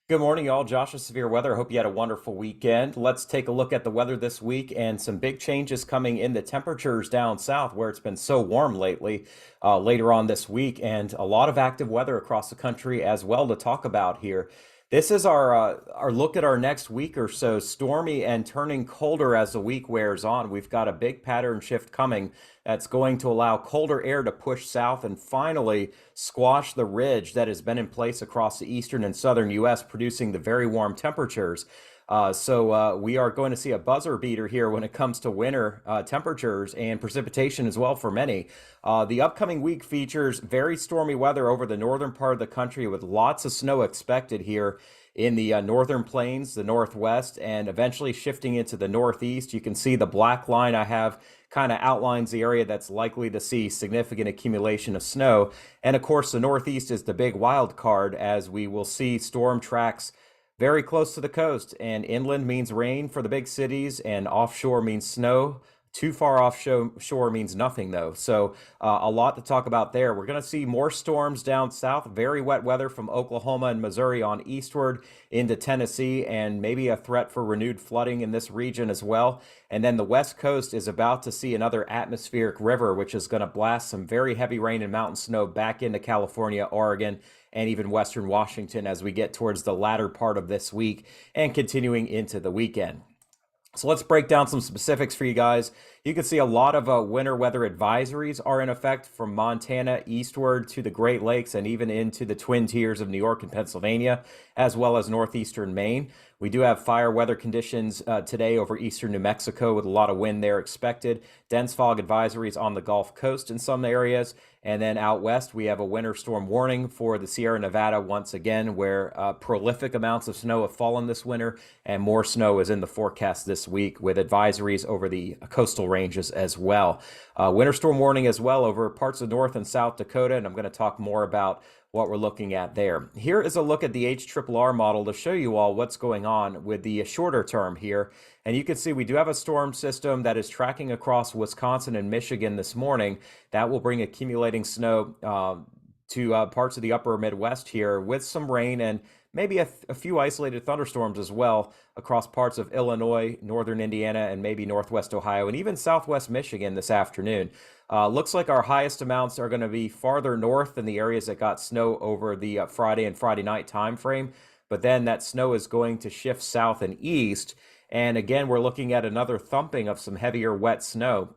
Good morning, y'all. Josh with Severe Weather. Hope you had a wonderful weekend. Let's take a look at the weather this week and some big changes coming in the temperatures down south where it's been so warm lately, later on this week, and a lot of active weather across the country as well to talk about here. This is our look at our next week or so, stormy and turning colder as the week wears on. We've got a big pattern shift coming that's going to allow colder air to push south and finally squash the ridge that has been in place across the eastern and southern U.S., producing the very warm temperatures. We are going to see a buzzer beater here when it comes to winter temperatures and precipitation as well for many. The upcoming week features very stormy weather over the northern part of the country with lots of snow expected here in the northern plains, the northwest, and eventually shifting into the northeast. You can see the black line I have kind of outlines the area that's likely to see significant accumulation of snow. And of course, the northeast is the big wild card as we will see storm tracks very close to the coast, and inland means rain for the big cities, and offshore means snow. Too far offshore means nothing, though. A lot to talk about there. We're going to see more storms down south, very wet weather from Oklahoma and Missouri on eastward into Tennessee, and maybe a threat for renewed flooding in this region as well. And then the west coast is about to see another atmospheric river, which is going to blast some very heavy rain and mountain snow back into California, Oregon, and even Western Washington as we get towards the latter part of this week and continuing into the weekend. So let's break down some specifics for you guys. You can see a lot of winter weather advisories are in effect from Montana eastward to the Great Lakes and even into the Twin Tiers of New York and Pennsylvania, as well as northeastern Maine. We do have fire weather conditions today over eastern New Mexico with a lot of wind there expected. Dense fog advisories on the Gulf Coast in some areas. And then out west, we have a winter storm warning for the Sierra Nevada once again, where prolific amounts of snow have fallen this winter, and more snow is in the forecast this week with advisories over the coastal ranges as well. Winter storm warning as well over parts of North and South Dakota, and I'm going to talk more about what we're looking at there. Here is a look at the HRRR model to show you all what's going on with the shorter term here. And you can see we do have a storm system that is tracking across Wisconsin and Michigan this morning. That will bring accumulating snow to parts of the upper Midwest here with some rain and maybe a few isolated thunderstorms as well across parts of Illinois, northern Indiana, and maybe northwest Ohio, and even southwest Michigan this afternoon. Looks like our highest amounts are going to be farther north than the areas that got snow over the Friday and Friday night time frame. But then that snow is going to shift south and east. And again, we're looking at another thumping of some heavier wet snow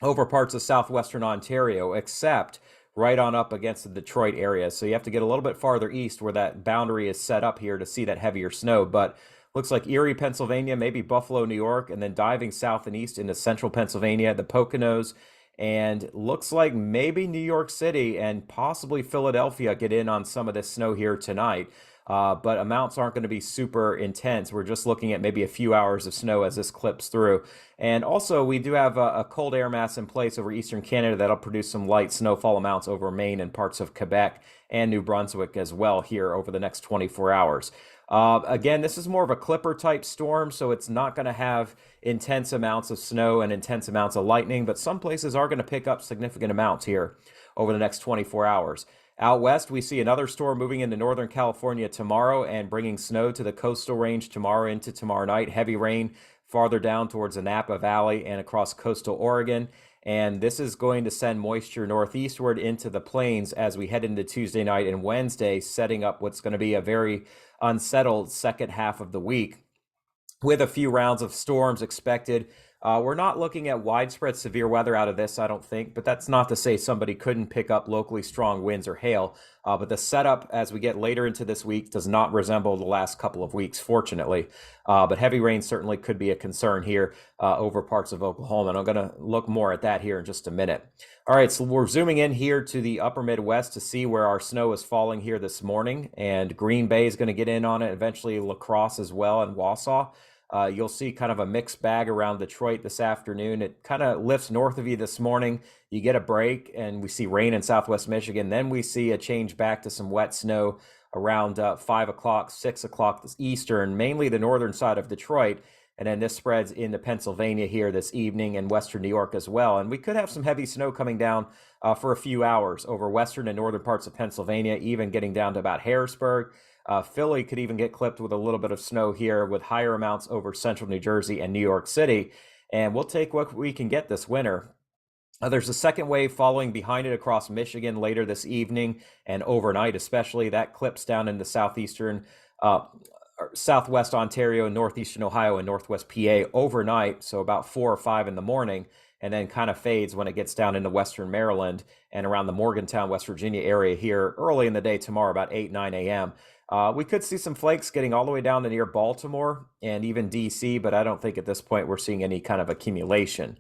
over parts of southwestern Ontario, except right on up against the Detroit area. So you have to get a little bit farther east where that boundary is set up here to see that heavier snow. But looks like Erie, Pennsylvania, maybe Buffalo, New York, and then diving south and east into central Pennsylvania, the Poconos, and looks like maybe New York City and possibly Philadelphia get in on some of this snow here tonight. But amounts aren't going to be super intense. We're just looking at maybe a few hours of snow as this clips through. And also, we do have a cold air mass in place over eastern Canada that'll produce some light snowfall amounts over Maine and parts of Quebec and New Brunswick as well here over the next 24 hours. Again, this is more of a clipper type storm, so it's not going to have intense amounts of snow and intense amounts of lightning, but some places are going to pick up significant amounts here over the next 24 hours. Out west, we see another storm moving into Northern California tomorrow and bringing snow to the coastal range tomorrow into tomorrow night. Heavy rain farther down towards the Napa Valley and across coastal Oregon. And this is going to send moisture northeastward into the plains as we head into Tuesday night and Wednesday, setting up what's going to be a very unsettled second half of the week with a few rounds of storms expected. We're not looking at widespread severe weather out of this, I don't think, but that's not to say somebody couldn't pick up locally strong winds or hail. But the setup as we get later into this week does not resemble the last couple of weeks, fortunately. But heavy rain certainly could be a concern here over parts of Oklahoma, and I'm going to look more at that here in just a minute. All right, so we're zooming in here to the upper Midwest to see where our snow is falling here this morning, and Green Bay is going to get in on it, eventually La Crosse as well, and Wausau. You'll see kind of a mixed bag around Detroit this afternoon. It kind of lifts north of you this morning. You get a break, and we see rain in southwest Michigan. Then we see a change back to some wet snow around 5 o'clock, 6 o'clock Eastern, mainly the northern side of Detroit. And then this spreads into Pennsylvania here this evening and western New York as well. And we could have some heavy snow coming down for a few hours over western and northern parts of Pennsylvania, even getting down to about Harrisburg. Philly could even get clipped with a little bit of snow here with higher amounts over central New Jersey and New York City. And we'll take what we can get this winter. There's a second wave following behind it across Michigan later this evening and overnight, especially. That clips down into southeastern, uh, southwest Ontario, northeastern Ohio, and northwest PA overnight. So about 4 or 5 in the morning, and then kind of fades when it gets down into western Maryland and around the Morgantown, West Virginia area here early in the day tomorrow, about 8, 9 a.m. We could see some flakes getting all the way down to near Baltimore and even DC, but I don't think at this point we're seeing any kind of accumulation.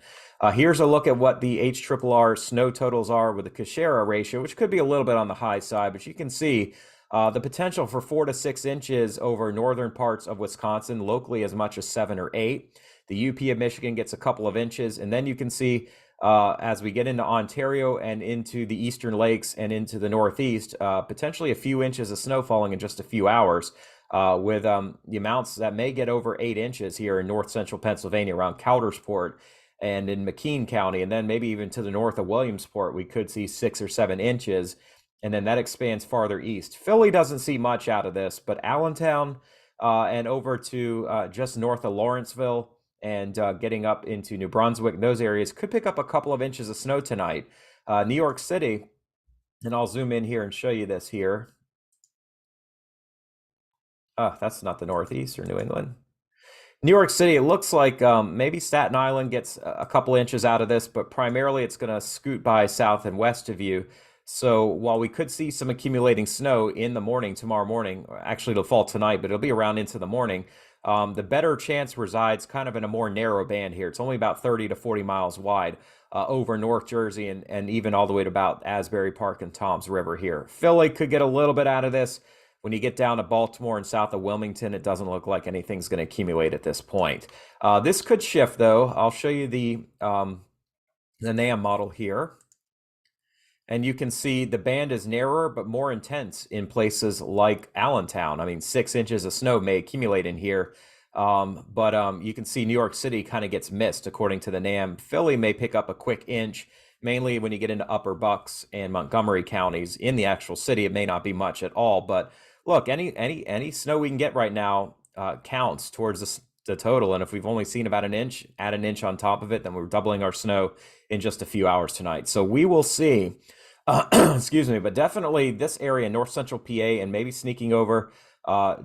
Here's a look at what the HRRR snow totals are with the Kushera ratio, which could be a little bit on the high side, but you can see the potential for 4 to 6 inches over northern parts of Wisconsin, locally as much as 7 or 8. The UP of Michigan gets a couple of inches, and then you can see as we get into Ontario and into the eastern lakes and into the northeast, potentially a few inches of snow falling in just a few hours. With the amounts that may get over 8 inches here in north central Pennsylvania around Coudersport and in McKean County, and then maybe even to the north of Williamsport, we could see 6 or 7 inches, and then that expands farther east. Philly doesn't see much out of this, but Allentown and over to just north of Lawrenceville and getting up into New Brunswick, those areas could pick up a couple of inches of snow tonight. New York City, and I'll zoom in here and show you this here. That's not the Northeast or New England. New York City, it looks like maybe Staten Island gets a couple inches out of this, but primarily it's going to scoot by south and west of you. So while we could see some accumulating snow in the morning, tomorrow morning, actually it'll fall tonight, but it'll be around into the morning. The better chance resides kind of in a more narrow band here. It's only about 30 to 40 miles wide over North Jersey and even all the way to about Asbury Park and Toms River here. Philly could get a little bit out of this. When you get down to Baltimore and south of Wilmington, it doesn't look like anything's going to accumulate at this point. This could shift, though. I'll show you the NAM model here. And you can see the band is narrower but more intense in places like Allentown. I mean, 6 inches of snow may accumulate in here. But you can see New York City kind of gets missed according to the NAM. Philly may pick up a quick inch, mainly when you get into Upper Bucks and Montgomery counties. In the actual city, it may not be much at all. But look, any snow we can get right now counts towards the total. And if we've only seen about an inch, add an inch on top of it, then we're doubling our snow in just a few hours tonight. So we will see. Excuse me, but definitely this area, north central PA, and maybe sneaking over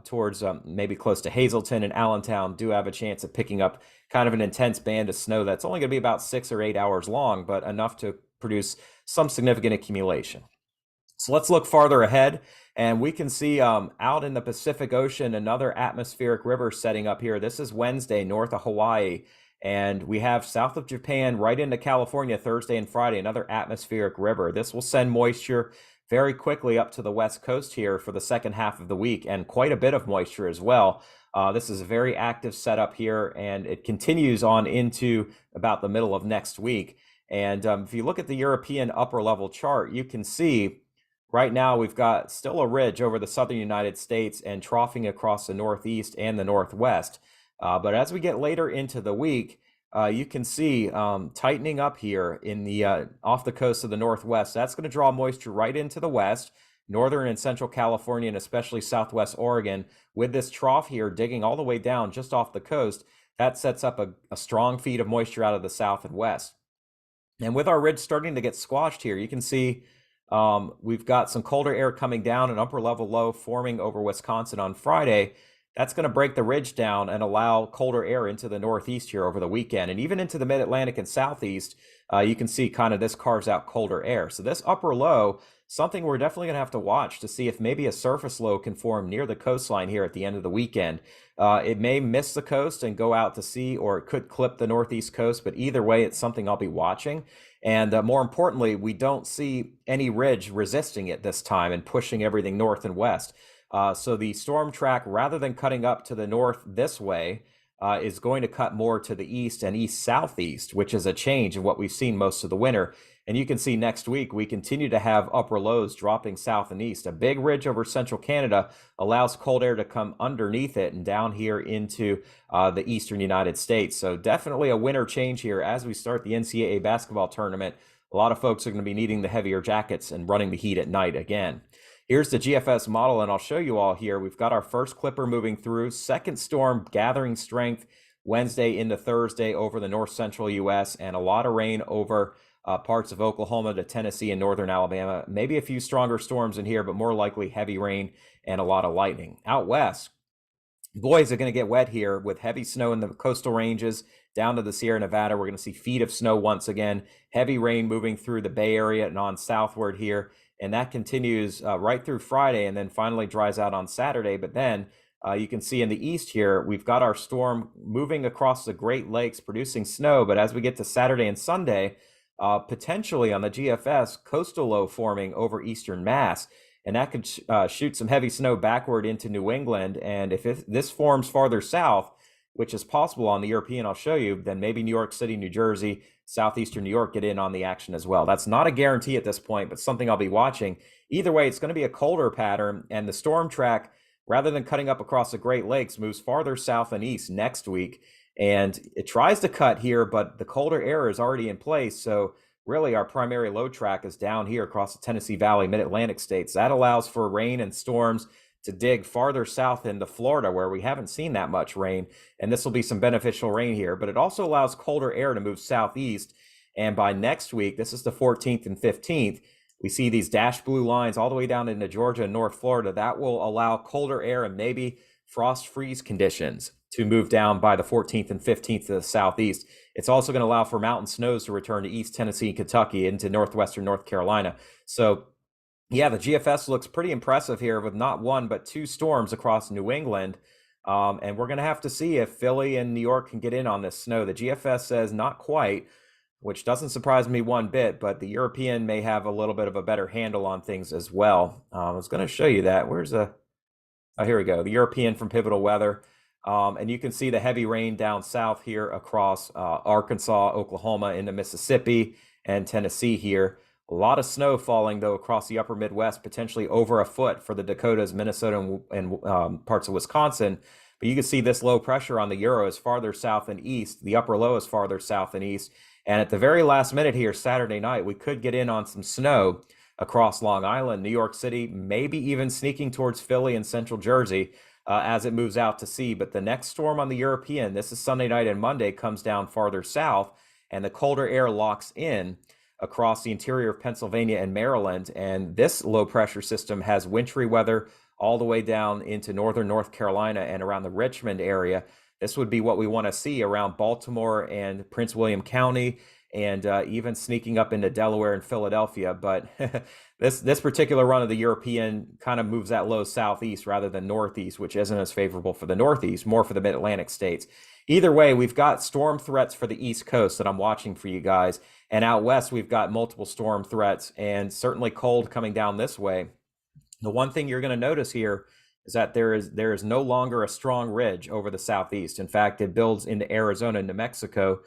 towards maybe close to Hazleton and Allentown, do have a chance of picking up kind of an intense band of snow that's only going to be about 6 or 8 hours long, but enough to produce some significant accumulation. So let's look farther ahead, and we can see out in the Pacific Ocean another atmospheric river setting up here. This is Wednesday, north of Hawaii. And we have south of Japan right into California Thursday and Friday, another atmospheric river. This will send moisture very quickly up to the west coast here for the second half of the week, and quite a bit of moisture as well. This is a very active setup here, and it continues on into about the middle of next week. And if you look at the European upper level chart, you can see right now we've got still a ridge over the southern United States and troughing across the northeast and the northwest. But as we get later into the week, you can see tightening up here in the off the coast of the northwest. That's going to draw moisture right into the west, northern and central California, and especially southwest Oregon. With this trough here digging all the way down just off the coast, that sets up a strong feed of moisture out of the south and west. And with our ridge starting to get squashed here, you can see we've got some colder air coming down, an upper level low forming over Wisconsin on Friday. That's going to break the ridge down and allow colder air into the northeast here over the weekend. And even into the mid-Atlantic and southeast, you can see kind of this carves out colder air. So this upper low, something we're definitely going to have to watch to see if maybe a surface low can form near the coastline here at the end of the weekend. It may miss the coast and go out to sea, or it could clip the northeast coast. But either way, it's something I'll be watching. And more importantly, we don't see any ridge resisting it this time and pushing everything north and west. So the storm track, rather than cutting up to the north this way, is going to cut more to the east and east-southeast, which is a change in what we've seen most of the winter. And you can see next week, we continue to have upper lows dropping south and east. A big ridge over central Canada allows cold air to come underneath it and down here into the eastern United States. So definitely a winter change here as we start the NCAA basketball tournament. A lot of folks are going to be needing the heavier jackets and running the heat at night again. Here's the GFS model, and I'll show you all here. We've got our first clipper moving through, second storm gathering strength Wednesday into Thursday over the north central U.S., and a lot of rain over parts of Oklahoma to Tennessee and northern Alabama. Maybe a few stronger storms in here, but more likely heavy rain and a lot of lightning. Out west, boys are going to get wet here with heavy snow in the coastal ranges down to the Sierra Nevada. We're going to see feet of snow once again. Heavy rain moving through the Bay Area and on southward here. And that continues right through Friday and then finally dries out on Saturday. But then you can see in the east here, we've got our storm moving across the Great Lakes producing snow. But as we get to Saturday and Sunday, potentially on the GFS, coastal low forming over eastern Mass. And that could shoot some heavy snow backward into New England. And if this forms farther south, which is possible on the European, I'll show you, then maybe New York City, New Jersey, southeastern New York get in on the action as well. That's not a guarantee at this point, but something I'll be watching. Either way, it's going to be a colder pattern, and the storm track, rather than cutting up across the Great Lakes, moves farther south and east next week. And it tries to cut here, but the colder air is already in place. So really our primary low track is down here across the Tennessee Valley, mid-Atlantic states. That allows for rain and storms to dig farther south into Florida, where we haven't seen that much rain. And this will be some beneficial rain here, but it also allows colder air to move southeast. And by next week, this is the 14th and 15th, we see these dashed blue lines all the way down into Georgia and North Florida. That will allow colder air and maybe frost freeze conditions to move down by the 14th and 15th to the southeast. It's also going to allow for mountain snows to return to East Tennessee and Kentucky into northwestern North Carolina. So yeah, the GFS looks pretty impressive here with not one, but two storms across New England. And we're going to have to see if Philly and New York can get in on this snow. The GFS says not quite, which doesn't surprise me one bit, but the European may have a little bit of a better handle on things as well. I was going to show you that. Oh, here we go. The European from Pivotal Weather. And you can see the heavy rain down south here across Arkansas, Oklahoma, into Mississippi and Tennessee here. A lot of snow falling, though, across the upper Midwest, potentially over a foot for the Dakotas, Minnesota, and parts of Wisconsin. But you can see this low pressure on the Euro is farther south and east. The upper low is farther south and east. And at the very last minute here, Saturday night, we could get in on some snow across Long Island, New York City, maybe even sneaking towards Philly and central Jersey as it moves out to sea. But the next storm on the European, this is Sunday night and Monday, comes down farther south, and the colder air locks in across the interior of Pennsylvania and Maryland. And this low pressure system has wintry weather all the way down into northern North Carolina and around the Richmond area. This would be what we want to see around Baltimore and Prince William County, and even sneaking up into Delaware and Philadelphia. But this particular run of the European kind of moves that low southeast rather than northeast, which isn't as favorable for the northeast, more for the mid-Atlantic states. Either way, we've got storm threats for the East Coast that I'm watching for you guys. And out west, we've got multiple storm threats and certainly cold coming down this way. The one thing you're going to notice here is that there is no longer a strong ridge over the southeast. In fact, it builds into Arizona and New Mexico.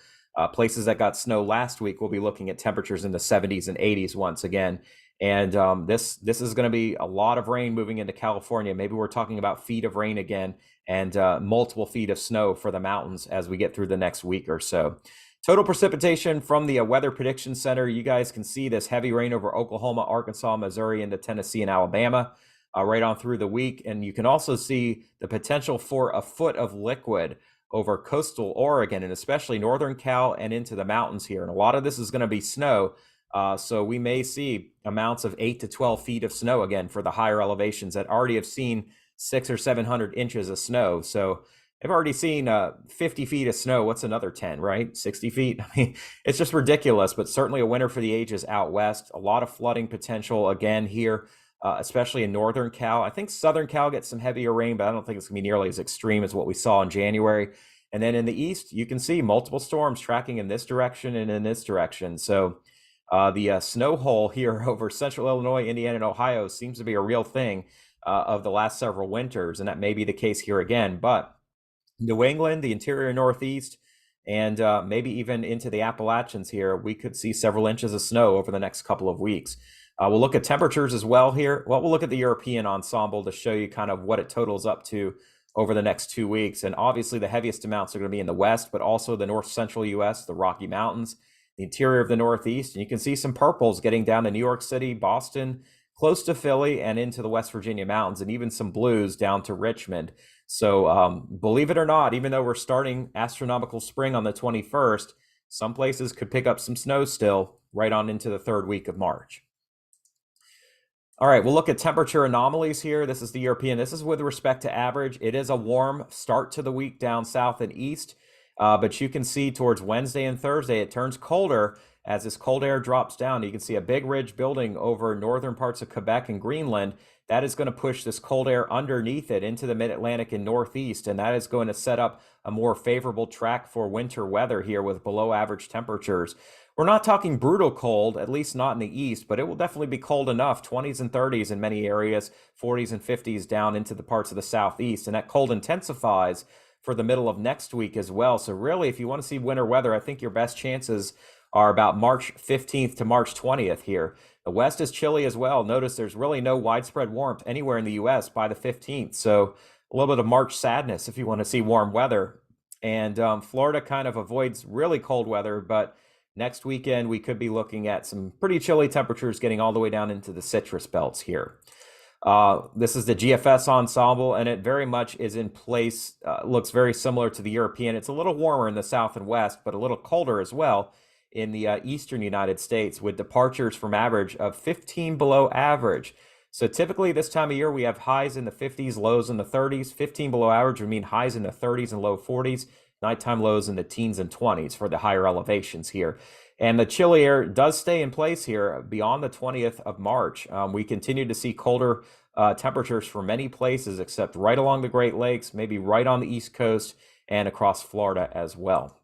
Places that got snow last week, we'll be looking at temperatures in the 70s and 80s once again. And this is going to be a lot of rain moving into California. Maybe we're talking about feet of rain again, and multiple feet of snow for the mountains as we get through the next week or so. Total precipitation from the Weather Prediction Center. You guys can see this heavy rain over Oklahoma, Arkansas, Missouri, into Tennessee and Alabama right on through the week. And you can also see the potential for a foot of liquid over coastal Oregon and especially northern Cal and into the mountains here. And a lot of this is going to be snow. So we may see amounts of 8 to 12 feet of snow again for the higher elevations that already have seen 600 or 700 inches of snow. So I've already seen 50 feet of snow. What's another 10, right? 60 feet. I mean, it's just ridiculous, but certainly a winter for the ages out west. A lot of flooding potential again here, especially in northern Cal. I think southern Cal gets some heavier rain, but I don't think it's going to be nearly as extreme as what we saw in January. And then in the east, you can see multiple storms tracking in this direction and in this direction. So the snow hole here over central Illinois, Indiana, and Ohio seems to be a real thing of the last several winters, and that may be the case here again. But New England, the interior Northeast, and maybe even into the Appalachians here, we could see several inches of snow over the next couple of weeks. We'll look at temperatures as well here. Well, we'll look at the European ensemble to show you kind of what it totals up to over the next 2 weeks. And obviously the heaviest amounts are going to be in the west, but also the north central US, the Rocky Mountains, the interior of the Northeast. And you can see some purples getting down to New York City, Boston, close to Philly and into the West Virginia mountains, and even some blues down to Richmond. So believe it or not, even though we're starting astronomical spring on the 21st, some places could pick up some snow still right on into the third week of March. All right, we'll look at temperature anomalies here. This is the European. This is with respect to average. It is a warm start to the week down south and east, but you can see towards Wednesday and Thursday, it turns colder as this cold air drops down. You can see a big ridge building over northern parts of Quebec and Greenland. That is going to push this cold air underneath it into the mid-Atlantic and northeast, and that is going to set up a more favorable track for winter weather here with below average temperatures. We're not talking brutal cold, at least not in the east, but it will definitely be cold enough, 20s and 30s in many areas, 40s and 50s down into the parts of the southeast. And that cold intensifies for the middle of next week as well. So really, if you want to see winter weather, I think your best chances are about March 15th to March 20th here. The west is chilly as well. Notice there's really no widespread warmth anywhere in the U.S. by the 15th. So a little bit of March sadness if you want to see warm weather. And Florida kind of avoids really cold weather, but next weekend, we could be looking at some pretty chilly temperatures getting all the way down into the citrus belts here. This is the GFS ensemble, and it very much is in place, looks very similar to the European. It's a little warmer in the south and west, but a little colder as well in the eastern United States, with departures from average of 15 below average. So typically this time of year, we have highs in the 50s, lows in the 30s. 15 below average would mean highs in the 30s and low 40s. Nighttime lows in the teens and 20s for the higher elevations here. And the chilly air does stay in place here beyond the 20th of March. We continue to see colder temperatures for many places, except right along the Great Lakes, maybe right on the East Coast and across Florida as well.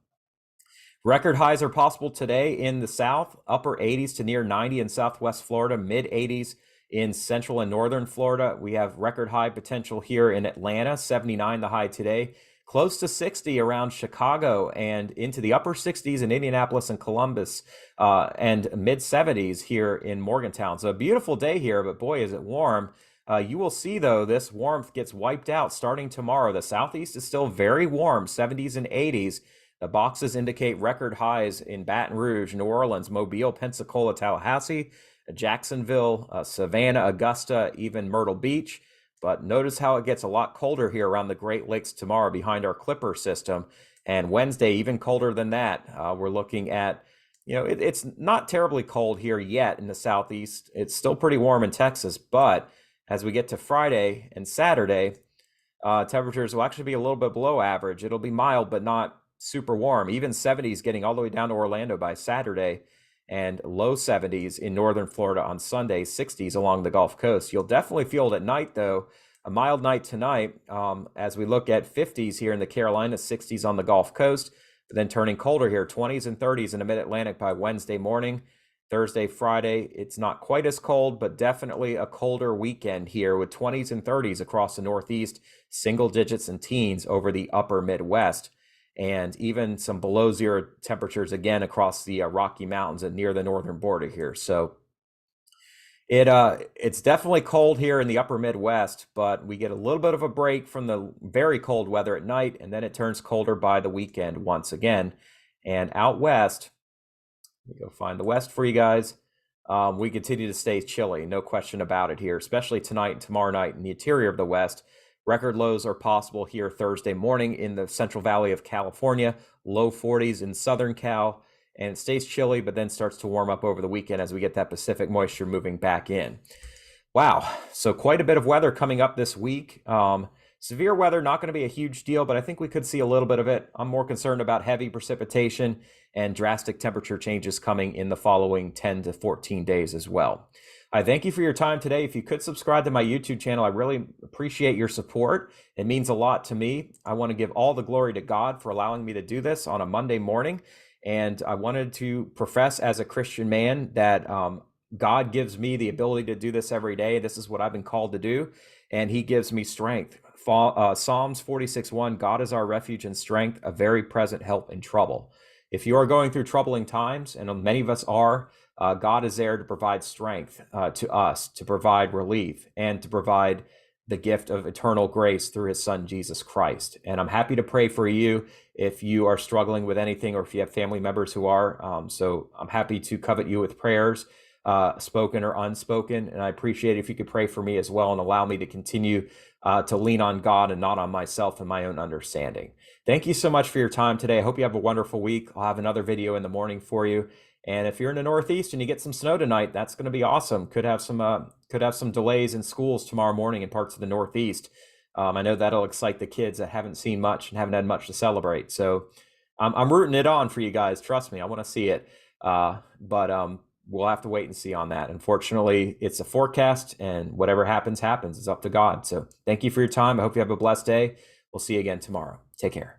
Record highs are possible today in the south, upper 80s to near 90 in southwest Florida, mid 80s in central and northern Florida. We have record high potential here in Atlanta, 79 the high today. Close to 60 around Chicago, and into the upper 60s in Indianapolis and Columbus, and mid 70s here in Morgantown. So a beautiful day here, but boy, is it warm. You will see, though, this warmth gets wiped out starting tomorrow. The southeast is still very warm, 70s and 80s. The boxes indicate record highs in Baton Rouge, New Orleans, Mobile, Pensacola, Tallahassee, Jacksonville, Savannah, Augusta, even Myrtle Beach. But notice how it gets a lot colder here around the Great Lakes tomorrow behind our Clipper system. And Wednesday, even colder than that. We're looking at, it's not terribly cold here yet in the southeast. It's still pretty warm in Texas. But as we get to Friday and Saturday, temperatures will actually be a little bit below average. It'll be mild, but not super warm. Even 70s getting all the way down to Orlando by Saturday, and low 70s in northern Florida on Sunday, 60s along the Gulf Coast. You'll definitely feel it at night, though. A mild night tonight as we look at 50s here in the Carolinas, 60s on the Gulf Coast, but then turning colder here, 20s and 30s in the mid-Atlantic by Wednesday morning. Thursday, Friday, it's not quite as cold, but definitely a colder weekend here with 20s and 30s across the Northeast, single digits and teens over the upper Midwest, and even some below zero temperatures again across the Rocky Mountains and near the northern border here. So it's definitely cold here in the upper Midwest, but we get a little bit of a break from the very cold weather at night, and then it turns colder by the weekend once again. And out west, let me go find the west for you guys. We continue to stay chilly, no question about it here, especially tonight and tomorrow night in the interior of the west. Record lows are possible here Thursday morning in the Central Valley of California, low 40s in Southern Cal, and it stays chilly, but then starts to warm up over the weekend as we get that Pacific moisture moving back in. Wow, so quite a bit of weather coming up this week. Severe weather, not going to be a huge deal, but I think we could see a little bit of it. I'm more concerned about heavy precipitation and drastic temperature changes coming in the following 10 to 14 days as well. I thank you for your time today. If you could subscribe to my YouTube channel, I really appreciate your support. It means a lot to me. I want to give all the glory to God for allowing me to do this on a Monday morning. And I wanted to profess as a Christian man that God gives me the ability to do this every day. This is what I've been called to do, and he gives me strength. Psalms 46:1, God is our refuge and strength, a very present help in trouble. If you are going through troubling times, and many of us are, God is there to provide strength to us, to provide relief, and to provide the gift of eternal grace through his son, Jesus Christ. And I'm happy to pray for you if you are struggling with anything or if you have family members who are. So I'm happy to covet you with prayers. spoken or unspoken. And I appreciate it if you could pray for me as well and allow me to continue to lean on God and not on myself and my own understanding. Thank you so much for your time today. I hope you have a wonderful week. I'll have another video in the morning for you. And if you're in the Northeast and you get some snow tonight, that's going to be awesome. Could have some delays in schools tomorrow morning in parts of the Northeast. I know that'll excite the kids that haven't seen much and haven't had much to celebrate. So I'm rooting it on for you guys. Trust me, I want to see it. But we'll have to wait and see on that. Unfortunately, it's a forecast, and whatever happens, happens. It's up to God. So thank you for your time. I hope you have a blessed day. We'll see you again tomorrow. Take care.